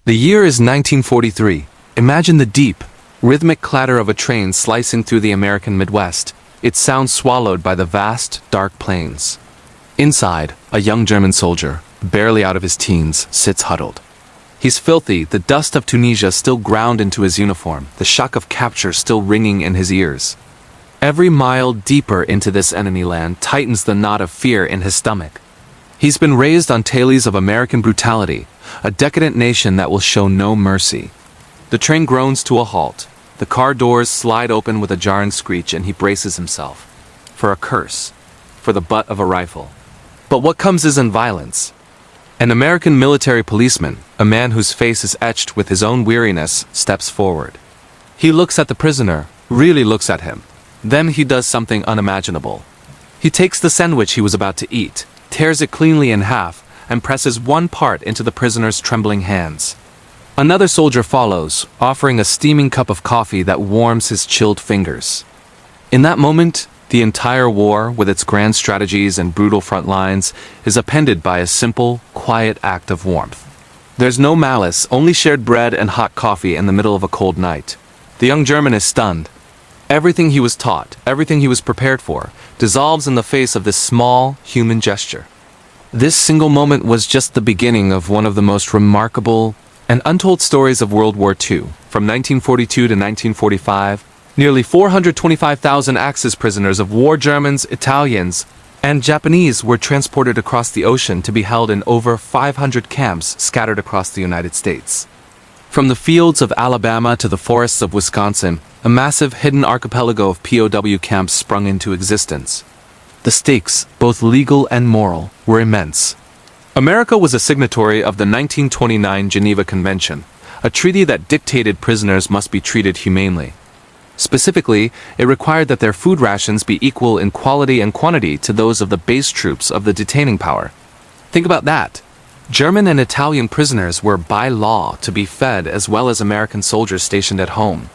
The year is 1943. Imagine the deep, rhythmic clatter of a train slicing through the American Midwest, its sound swallowed by the vast, dark plains. Inside, a young German soldier, barely out of his teens, sits huddled. He's filthy, the dust of Tunisia still ground into his uniform, the shock of capture still ringing in his ears. Every mile deeper into this enemy land tightens the knot of fear in his stomach. He's been raised on tales of American brutality, a decadent nation that will show no mercy. The train groans to a halt. The car doors slide open with a jarring screech and he braces himself. For a curse. For the butt of a rifle. But what comes isn't violence. An American military policeman, a man whose face is etched with his own weariness, steps forward. He looks at the prisoner, really looks at him. Then he does something unimaginable. He takes the sandwich he was about to eat, tears it cleanly in half, and presses one part into the prisoner's trembling hands. Another soldier follows, offering a steaming cup of coffee that warms his chilled fingers. In that moment, the entire war, with its grand strategies and brutal front lines, is appended by a simple, quiet act of warmth. There's no malice, only shared bread and hot coffee in the middle of a cold night. The young German is stunned. Everything he was taught, everything he was prepared for, dissolves in the face of this small, human gesture. This single moment was just the beginning of one of the most remarkable and untold stories of World War II. From 1942 to 1945, nearly 425,000 Axis prisoners of war Germans, Italians, and Japanese were transported across the ocean to be held in over 500 camps scattered across the United States. From the fields of Alabama to the forests of Wisconsin, a massive hidden archipelago of POW camps sprung into existence. The stakes, both legal and moral, were immense. America was a signatory of the 1929 Geneva Convention, a treaty that dictated prisoners must be treated humanely. Specifically, it required that their food rations be equal in quality and quantity to those of the base troops of the detaining power. Think about that. German and Italian prisoners were by law to be fed as well as American soldiers stationed at home.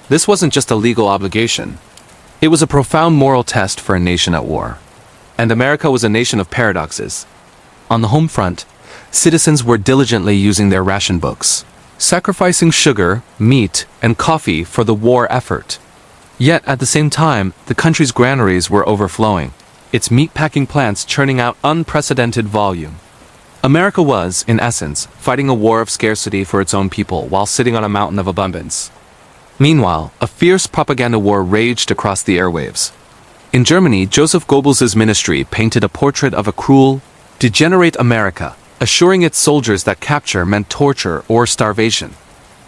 This wasn't just a legal obligation. It was a profound moral test for a nation at war. And America was a nation of paradoxes. On the home front, citizens were diligently using their ration books, sacrificing sugar, meat, and coffee for the war effort. Yet, at the same time, the country's granaries were overflowing, its meat-packing plants churning out unprecedented volume. America was, in essence, fighting a war of scarcity for its own people while sitting on a mountain of abundance. Meanwhile, a fierce propaganda war raged across the airwaves. In Germany, Joseph Goebbels' ministry painted a portrait of a cruel, degenerate America, assuring its soldiers that capture meant torture or starvation.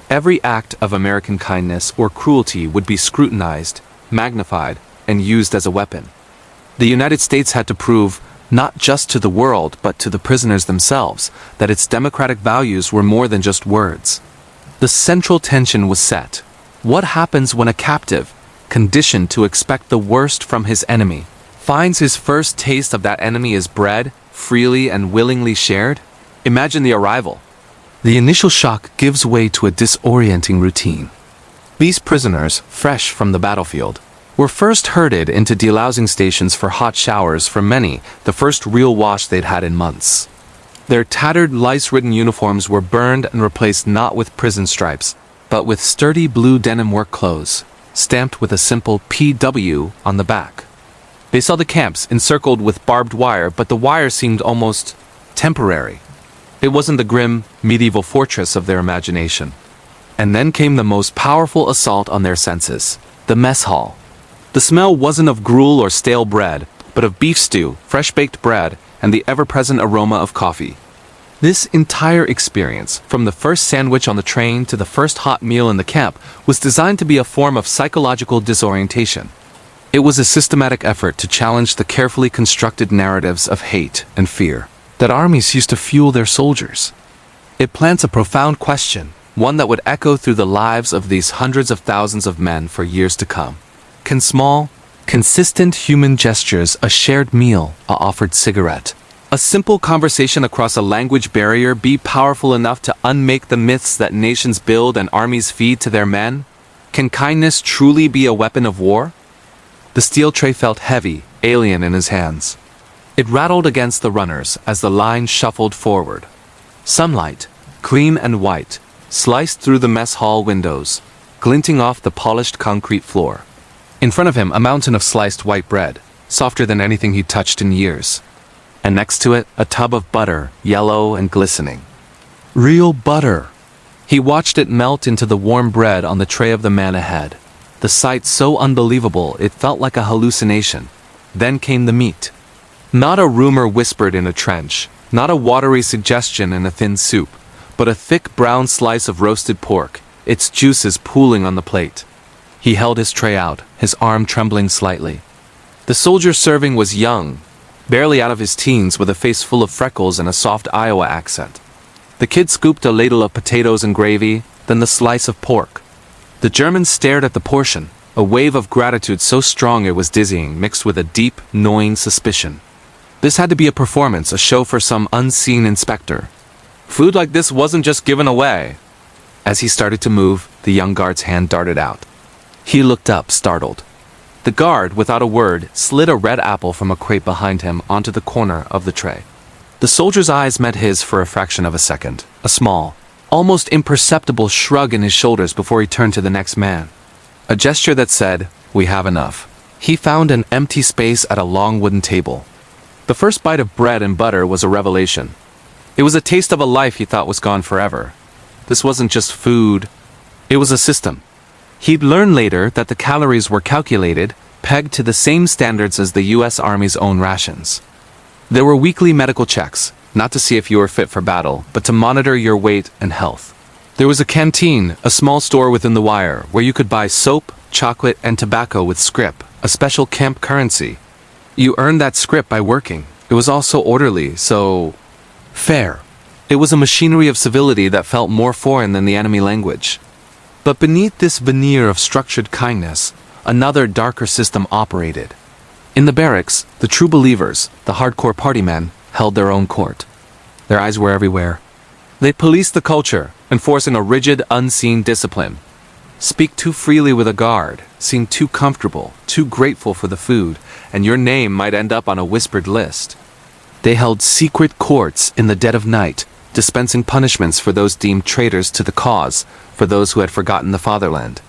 Every act of American kindness or cruelty would be scrutinized, magnified, and used as a weapon. The United States had to prove, not just to the world but to the prisoners themselves, that its democratic values were more than just words. The central tension was set. What happens when a captive, conditioned to expect the worst from his enemy, finds his first taste of that enemy is bread, freely and willingly shared? Imagine the arrival. The initial shock gives way to a disorienting routine. These prisoners, fresh from the battlefield, were first herded into delousing stations for hot showers, for many, the first real wash they'd had in months. Their tattered, lice-ridden uniforms were burned and replaced not with prison stripes, but with sturdy blue denim work clothes, stamped with a simple PW on the back. They saw the camps encircled with barbed wire, but the wire seemed almost temporary. It wasn't the grim, medieval fortress of their imagination. And then came the most powerful assault on their senses, the mess hall. The smell wasn't of gruel or stale bread, but of beef stew, fresh-baked bread, and the ever-present aroma of coffee. This entire experience, from the first sandwich on the train to the first hot meal in the camp, was designed to be a form of psychological disorientation. It was a systematic effort to challenge the carefully constructed narratives of hate and fear that armies used to fuel their soldiers. It plants a profound question, one that would echo through the lives of these hundreds of thousands of men for years to come. Can small, consistent human gestures, a shared meal, a offered cigarette, a simple conversation across a language barrier be powerful enough to unmake the myths that nations build and armies feed to their men? Can kindness truly be a weapon of war? The steel tray felt heavy, alien in his hands. It rattled against the runners as the line shuffled forward. Sunlight, clean and white, sliced through the mess hall windows, glinting off the polished concrete floor. In front of him, a mountain of sliced white bread, softer than anything he'd touched in years. And next to it, a tub of butter, yellow and glistening. Real butter! He watched it melt into the warm bread on the tray of the man ahead. The sight so unbelievable it felt like a hallucination. Then came the meat. Not a rumor whispered in a trench, not a watery suggestion in a thin soup, but a thick brown slice of roasted pork, its juices pooling on the plate. He held his tray out, his arm trembling slightly. The soldier serving was young, barely out of his teens, with a face full of freckles and a soft Iowa accent. The kid scooped a ladle of potatoes and gravy, then the slice of pork. The German stared at the portion, a wave of gratitude so strong it was dizzying, mixed with a deep, gnawing suspicion. This had to be a performance, a show for some unseen inspector. Food like this wasn't just given away. As he started to move, the young guard's hand darted out. He looked up, startled. The guard, without a word, slid a red apple from a crate behind him onto the corner of the tray. The soldier's eyes met his for a fraction of a second, a small, almost imperceptible shrug in his shoulders before he turned to the next man. A gesture that said, "We have enough." He found an empty space at a long wooden table. The first bite of bread and butter was a revelation. It was a taste of a life he thought was gone forever. This wasn't just food, it was a system. He'd learn later that the calories were calculated, pegged to the same standards as the U.S. Army's own rations. There were weekly medical checks, not to see if you were fit for battle, but to monitor your weight and health. There was a canteen, a small store within the wire, where you could buy soap, chocolate, and tobacco with scrip, a special camp currency. You earned that scrip by working. It was also orderly, so fair. It was a machinery of civility that felt more foreign than the enemy language. But beneath this veneer of structured kindness, another darker system operated. In the barracks, the true believers, the hardcore party men, held their own court. Their eyes were everywhere. They policed the culture, enforcing a rigid, unseen discipline. Speak too freely with a guard, seem too comfortable, too grateful for the food, and your name might end up on a whispered list. They held secret courts in the dead of night, dispensing punishments for those deemed traitors to the cause, for those who had forgotten the fatherland.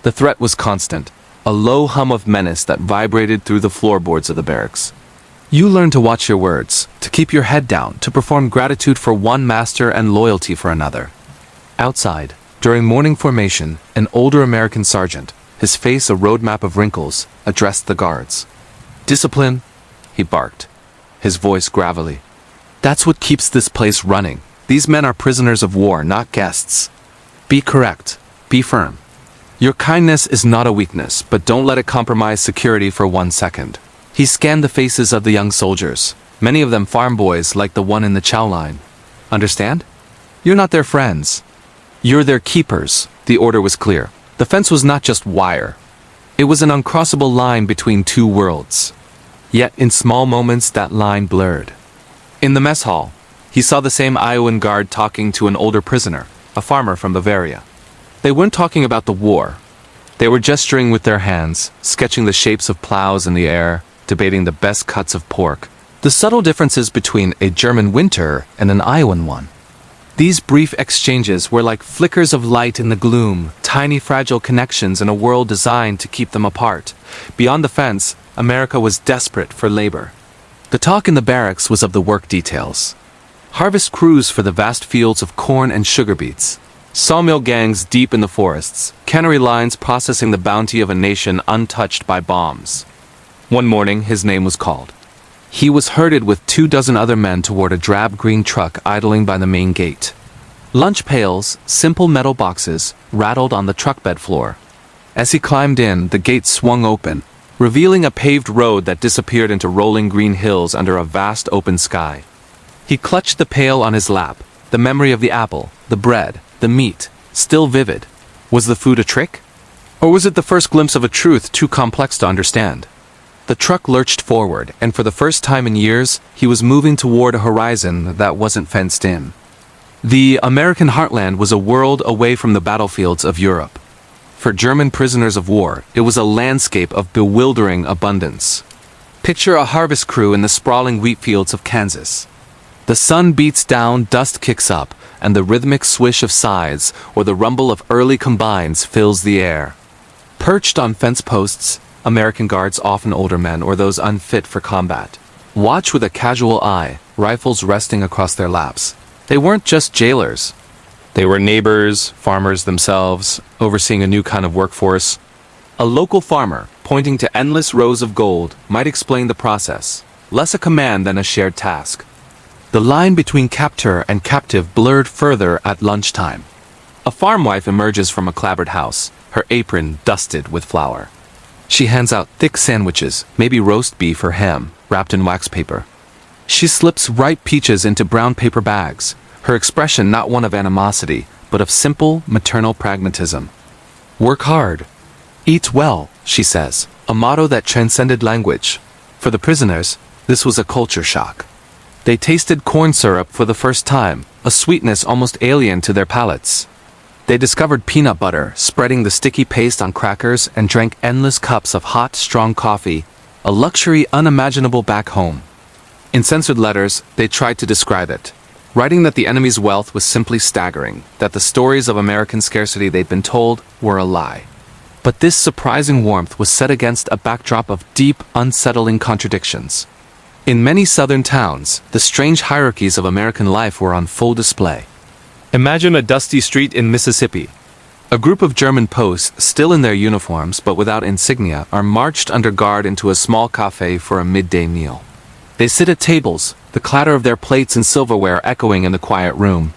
The threat was constant, a low hum of menace that vibrated through the floorboards of the barracks. You learned to watch your words, to keep your head down, to perform gratitude for one master and loyalty for another. Outside, during morning formation, an older American sergeant, his face a roadmap of wrinkles, addressed the guards. "Discipline," he barked, his voice gravelly. "That's what keeps this place running. These men are prisoners of war, not guests. Be correct. Be firm. Your kindness is not a weakness, but don't let it compromise security for 1 second." He scanned the faces of the young soldiers, many of them farm boys like the one in the chow line. Understand? You're not their friends. You're their keepers. The order was clear. The fence was not just wire. It was an uncrossable line between two worlds. Yet in small moments that line blurred. In the mess hall, he saw the same Iowan guard talking to an older prisoner, a farmer from Bavaria. They weren't talking about the war. They were gesturing with their hands, sketching the shapes of plows in the air, debating the best cuts of pork, the subtle differences between a German winter and an Iowan one. These brief exchanges were like flickers of light in the gloom, tiny fragile connections in a world designed to keep them apart. Beyond the fence, America was desperate for labor. The talk in the barracks was of the work details. Harvest crews for the vast fields of corn and sugar beets. Sawmill gangs deep in the forests. Cannery lines processing the bounty of a nation untouched by bombs. One morning, his name was called. He was herded with 24 other men toward a drab green truck idling by the main gate. Lunch pails, simple metal boxes, rattled on the truck bed floor. As he climbed in, the gate swung open, revealing a paved road that disappeared into rolling green hills under a vast open sky. He clutched the pail on his lap, the memory of the apple, the bread, the meat, still vivid. Was the food a trick? Or was it the first glimpse of a truth too complex to understand? The truck lurched forward, and for the first time in years, he was moving toward a horizon that wasn't fenced in. The American heartland was a world away from the battlefields of Europe. For German prisoners of war, it was a landscape of bewildering abundance. Picture a harvest crew in the sprawling wheat fields of Kansas. The sun beats down, dust kicks up, and the rhythmic swish of scythes or the rumble of early combines fills the air. Perched on fence posts, American guards, often older men or those unfit for combat, watch with a casual eye, rifles resting across their laps. They weren't just jailers. They were neighbors, farmers themselves, overseeing a new kind of workforce. A local farmer, pointing to endless rows of gold, might explain the process, less a command than a shared task. The line between captor and captive blurred further at lunchtime. A farm wife emerges from a clapboard house, her apron dusted with flour. She hands out thick sandwiches, maybe roast beef or ham, wrapped in wax paper. She slips ripe peaches into brown paper bags, her expression not one of animosity, but of simple maternal pragmatism. Work hard. Eat well, she says, a motto that transcended language. For the prisoners, this was a culture shock. They tasted corn syrup for the first time, a sweetness almost alien to their palates. They discovered peanut butter, spreading the sticky paste on crackers, and drank endless cups of hot, strong coffee, a luxury unimaginable back home. In censored letters, they tried to describe it, writing that the enemy's wealth was simply staggering, that the stories of American scarcity they'd been told were a lie. But this surprising warmth was set against a backdrop of deep, unsettling contradictions. In many southern towns, the strange hierarchies of American life were on full display. Imagine a dusty street in Mississippi. A group of German posts, still in their uniforms but without insignia, are marched under guard into a small café for a midday meal. They sit at tables, the clatter of their plates and silverware echoing in the quiet room.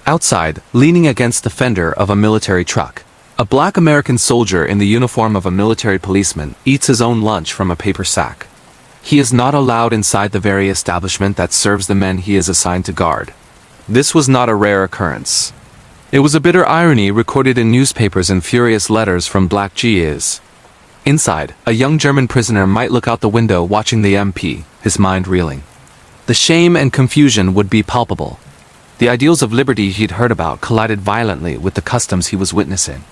Outside, leaning against the fender of a military truck, a black American soldier in the uniform of a military policeman eats his own lunch from a paper sack. He is not allowed inside the very establishment that serves the men he is assigned to guard. This was not a rare occurrence. It was a bitter irony recorded in newspapers and furious letters from Black U.S. Inside, a young German prisoner might look out the window watching the MP, his mind reeling. The shame and confusion would be palpable. The ideals of liberty he'd heard about collided violently with the customs he was witnessing.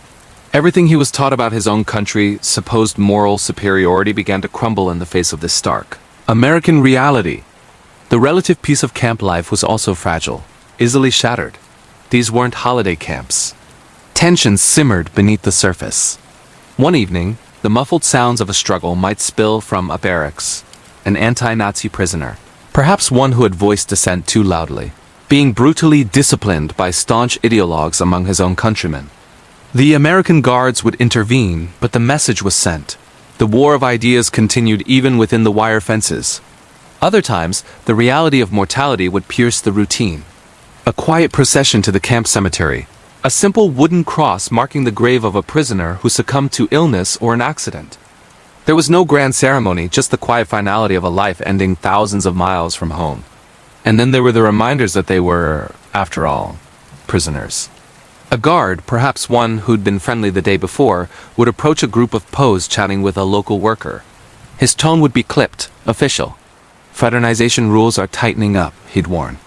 Everything he was taught about his own country, supposed moral superiority, began to crumble in the face of this stark American reality. The relative peace of camp life was also fragile, easily shattered. These weren't holiday camps. Tensions simmered beneath the surface. One evening, the muffled sounds of a struggle might spill from a barracks. An anti-Nazi prisoner, perhaps one who had voiced dissent too loudly, being brutally disciplined by staunch ideologues among his own countrymen. The American guards would intervene, but the message was sent. The war of ideas continued even within the wire fences. Other times, the reality of mortality would pierce the routine. A quiet procession to the camp cemetery, a simple wooden cross marking the grave of a prisoner who succumbed to illness or an accident. There was no grand ceremony, just the quiet finality of a life ending thousands of miles from home. And then there were the reminders that they were, after all, prisoners. A guard, perhaps one who'd been friendly the day before, would approach a group of POWs chatting with a local worker. His tone would be clipped, official. Fraternization rules are tightening up, he'd warn.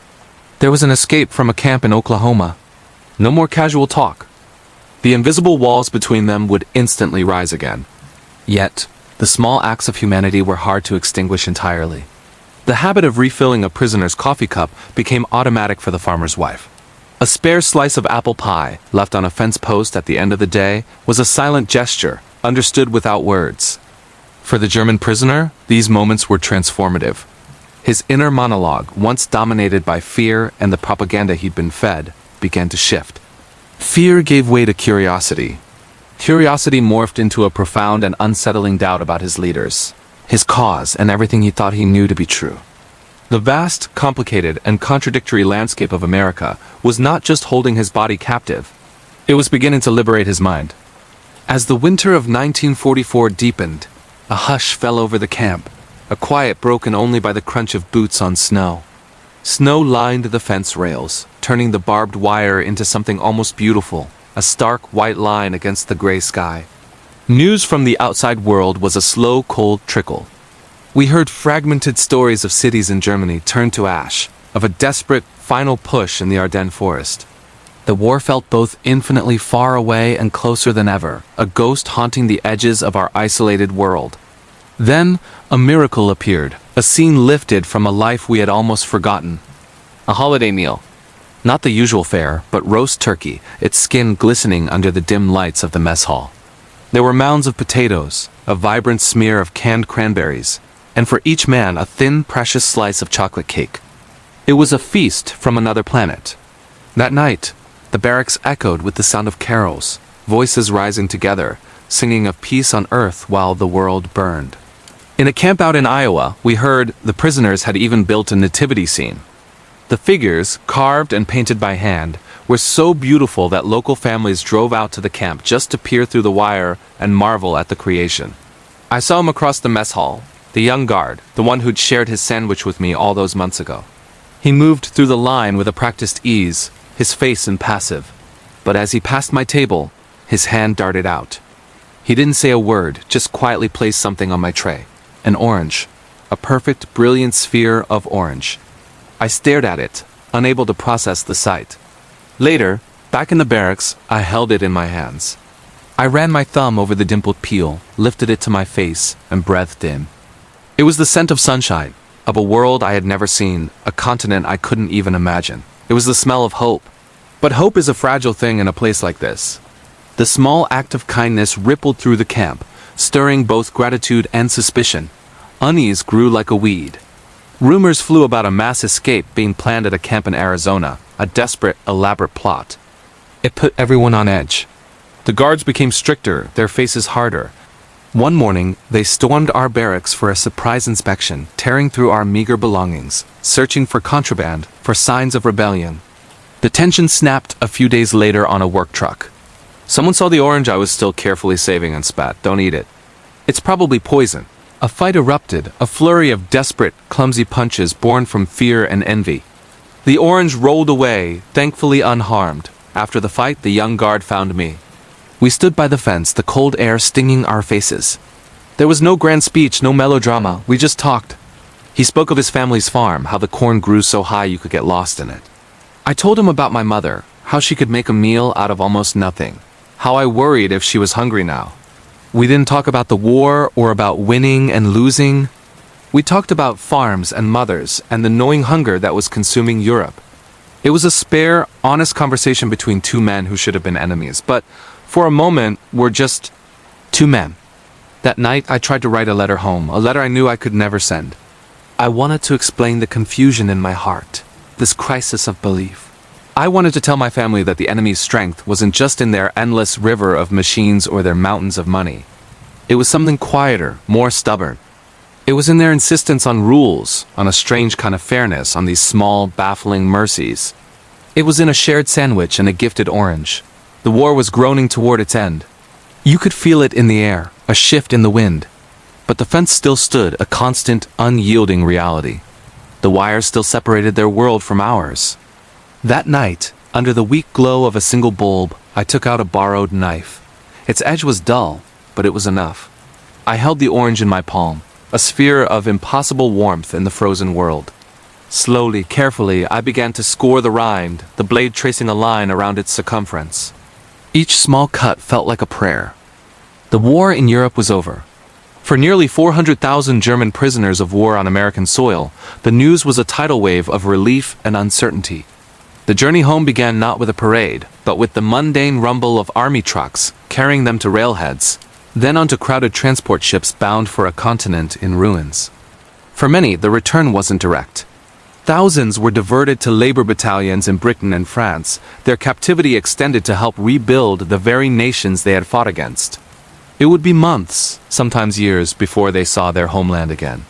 There was an escape from a camp in Oklahoma. No more casual talk. The invisible walls between them would instantly rise again. Yet, the small acts of humanity were hard to extinguish entirely. The habit of refilling a prisoner's coffee cup became automatic for the farmer's wife. A spare slice of apple pie, left on a fence post at the end of the day, was a silent gesture, understood without words. For the German prisoner, these moments were transformative. His inner monologue, once dominated by fear and the propaganda he'd been fed, began to shift. Fear gave way to curiosity. Curiosity morphed into a profound and unsettling doubt about his leaders, his cause, and everything he thought he knew to be true. The vast, complicated, and contradictory landscape of America was not just holding his body captive. It was beginning to liberate his mind. As the winter of 1944 deepened, a hush fell over the camp, a quiet broken only by the crunch of boots on snow. Snow lined the fence rails, turning the barbed wire into something almost beautiful, a stark white line against the gray sky. News from the outside world was a slow, cold trickle. We heard fragmented stories of cities in Germany turned to ash, of a desperate, final push in the Ardennes forest. The war felt both infinitely far away and closer than ever, a ghost haunting the edges of our isolated world. Then, a miracle appeared, a scene lifted from a life we had almost forgotten. A holiday meal. Not the usual fare, but roast turkey, its skin glistening under the dim lights of the mess hall. There were mounds of potatoes, a vibrant smear of canned cranberries, and for each man a thin, precious slice of chocolate cake. It was a feast from another planet. That night, the barracks echoed with the sound of carols, voices rising together, singing of peace on earth while the world burned. In a camp out in Iowa, we heard the prisoners had even built a nativity scene. The figures, carved and painted by hand, were so beautiful that local families drove out to the camp just to peer through the wire and marvel at the creation. I saw him across the mess hall, the young guard, the one who'd shared his sandwich with me all those months ago. He moved through the line with a practiced ease, his face impassive. But as he passed my table, his hand darted out. He didn't say a word, just quietly placed something on my tray. An orange. A perfect, brilliant sphere of orange. I stared at it, unable to process the sight. Later, back in the barracks, I held it in my hands. I ran my thumb over the dimpled peel, lifted it to my face, and breathed in. It was the scent of sunshine, of a world I had never seen, a continent I couldn't even imagine. It was the smell of hope. But hope is a fragile thing in a place like this. The small act of kindness rippled through the camp, stirring both gratitude and suspicion. Unease grew like a weed. Rumors flew about a mass escape being planned at a camp in Arizona, a desperate, elaborate plot. It put everyone on edge. The guards became stricter, their faces harder. One morning, they stormed our barracks for a surprise inspection, tearing through our meager belongings, searching for contraband, for signs of rebellion. The tension snapped a few days later on a work truck. Someone saw the orange I was still carefully saving and spat, "Don't eat it. It's probably poison." A fight erupted, a flurry of desperate, clumsy punches born from fear and envy. The orange rolled away, thankfully unharmed. After the fight, the young guard found me. We stood by the fence, the cold air stinging our faces. There was no grand speech, no melodrama, we just talked. He spoke of his family's farm, how the corn grew so high you could get lost in it. I told him about my mother, how she could make a meal out of almost nothing, how I worried if she was hungry now. We didn't talk about the war or about winning and losing. We talked about farms and mothers and the gnawing hunger that was consuming Europe. It was a spare, honest conversation between two men who should have been enemies, but for a moment, we're just two men. That night, I tried to write a letter home, a letter I knew I could never send. I wanted to explain the confusion in my heart, this crisis of belief. I wanted to tell my family that the enemy's strength wasn't just in their endless river of machines or their mountains of money. It was something quieter, more stubborn. It was in their insistence on rules, on a strange kind of fairness, on these small, baffling mercies. It was in a shared sandwich and a gifted orange. The war was groaning toward its end. You could feel it in the air, a shift in the wind. But the fence still stood, a constant, unyielding reality. The wires still separated their world from ours. That night, under the weak glow of a single bulb, I took out a borrowed knife. Its edge was dull, but it was enough. I held the orange in my palm, a sphere of impossible warmth in the frozen world. Slowly, carefully, I began to score the rind, the blade tracing a line around its circumference. Each small cut felt like a prayer. The war in Europe was over. For nearly 400,000 German prisoners of war on American soil, the news was a tidal wave of relief and uncertainty. The journey home began not with a parade, but with the mundane rumble of army trucks, carrying them to railheads, then onto crowded transport ships bound for a continent in ruins. For many, the return wasn't direct. Thousands were diverted to labor battalions in Britain and France, their captivity extended to help rebuild the very nations they had fought against. It would be months, sometimes years, before they saw their homeland again.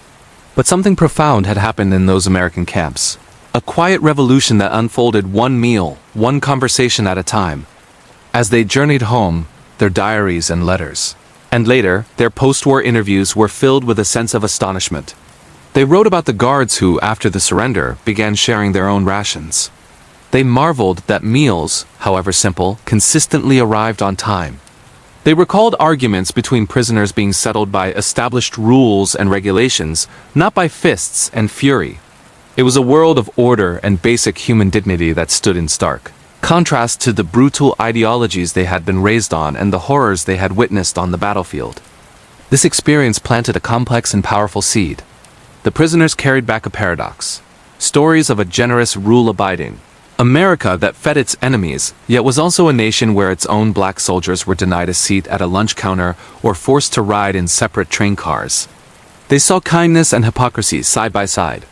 But something profound had happened in those American camps. A quiet revolution that unfolded one meal, one conversation at a time. As they journeyed home, their diaries and letters. And later, their post-war interviews were filled with a sense of astonishment. They wrote about the guards who, after the surrender, began sharing their own rations. They marveled that meals, however simple, consistently arrived on time. They recalled arguments between prisoners being settled by established rules and regulations, not by fists and fury. It was a world of order and basic human dignity that stood in stark contrast to the brutal ideologies they had been raised on and the horrors they had witnessed on the battlefield. This experience planted a complex and powerful seed. The prisoners carried back a paradox. stories of a generous rule-abiding America that fed its enemies, yet was also a nation where its own black soldiers were denied a seat at a lunch counter or forced to ride in separate train cars. They saw kindness and hypocrisy side by side.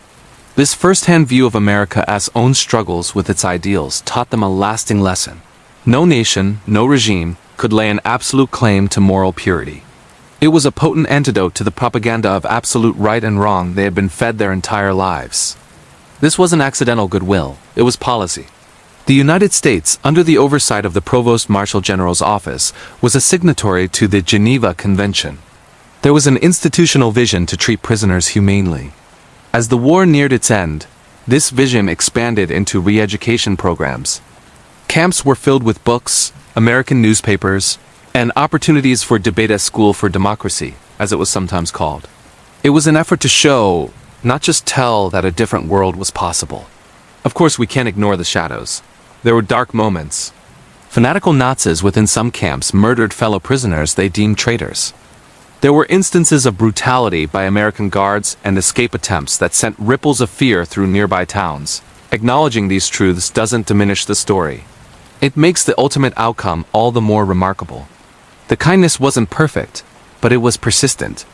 This first-hand view of America's own struggles with its ideals taught them a lasting lesson. No nation, no regime, could lay an absolute claim to moral purity. It was a potent antidote to the propaganda of absolute right and wrong they had been fed their entire lives. This wasn't accidental goodwill, it was policy. The United States, under the oversight of the Provost Marshal General's office, was a signatory to the Geneva Convention. There was an institutional vision to treat prisoners humanely. As the war neared its end, this vision expanded into re-education programs. Camps were filled with books, American newspapers, and opportunities for debate at school for democracy, as it was sometimes called. It was an effort to show, not just tell, that a different world was possible. Of course, we can't ignore the shadows. There were dark moments. Fanatical Nazis within some camps murdered fellow prisoners they deemed traitors. There were instances of brutality by American guards and escape attempts that sent ripples of fear through nearby towns. Acknowledging these truths doesn't diminish the story. It makes the ultimate outcome all the more remarkable. The kindness wasn't perfect, but it was persistent.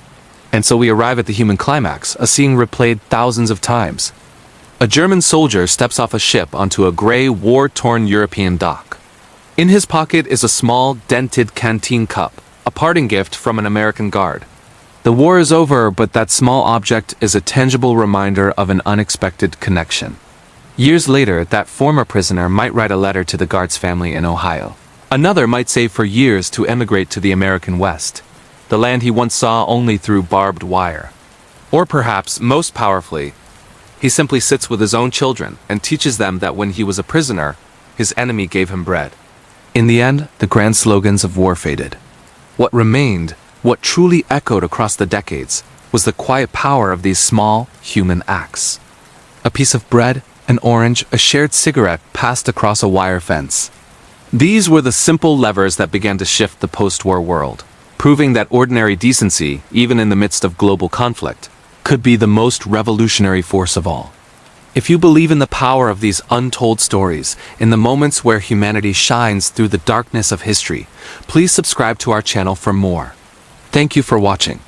And so we arrive at the human climax, a scene replayed thousands of times. A German soldier steps off a ship onto a gray, war-torn European dock. In his pocket is a small, dented canteen cup, a parting gift from an American guard. The war is over, but that small object is a tangible reminder of an unexpected connection. Years later, that former prisoner might write a letter to the guard's family in Ohio. Another might save for years to emigrate to the American West, the land he once saw only through barbed wire. Or perhaps, most powerfully, he simply sits with his own children and teaches them that when he was a prisoner, his enemy gave him bread. In the end, the grand slogans of war faded. What remained, what truly echoed across the decades, was the quiet power of these small, human acts. A piece of bread, an orange, a shared cigarette passed across a wire fence. These were the simple levers that began to shift the post-war world, proving that ordinary decency, even in the midst of global conflict, could be the most revolutionary force of all. If you believe in the power of these untold stories, in the moments where humanity shines through the darkness of history, please subscribe to our channel for more. Thank you for watching.